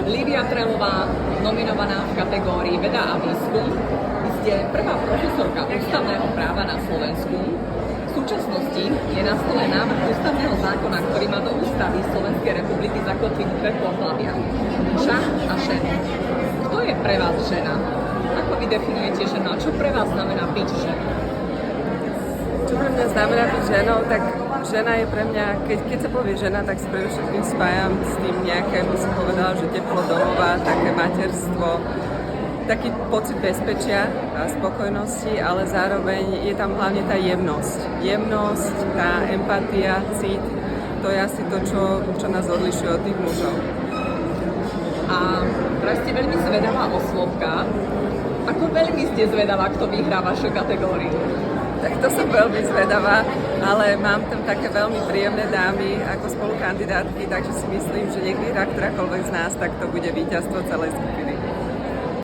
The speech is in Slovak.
Lívia Trelová, nominovaná v kategórii Veda a výskum. Vy ste prvá profesorka ústavného práva na Slovensku. V súčasnosti je na stole návrh ústavného zákona, ktorý má do ústavy Slovenskej republiky zakotviť dve pohlavia. Muža a ženu. Kto je pre vás žena? Ako vy definujete ženu? A čo pre vás znamená byť ženou? Čo pre mňa znamená byť ženou, tak žena je pre mňa, keď sa povie žena, tak si predovšetkým spájam s tým nejaké, by som povedala, že teplo domova, také materstvo, taký pocit bezpečia a spokojnosti, ale zároveň je tam hlavne tá jemnosť. Jemnosť, tá empatia, cit, to je asi to, čo nás odlišuje od tých mužov. A teraz ste veľmi zvedavá oslovka. Ako veľmi ste zvedavá, kto vyhrá vašu kategóriu? Tak to som veľmi zvedavá, ale mám tam také veľmi príjemné dámy ako spolukandidátky, takže si myslím, že nech vyhrá ktorákoľvek z nás, tak to bude víťazstvo celej skupiny.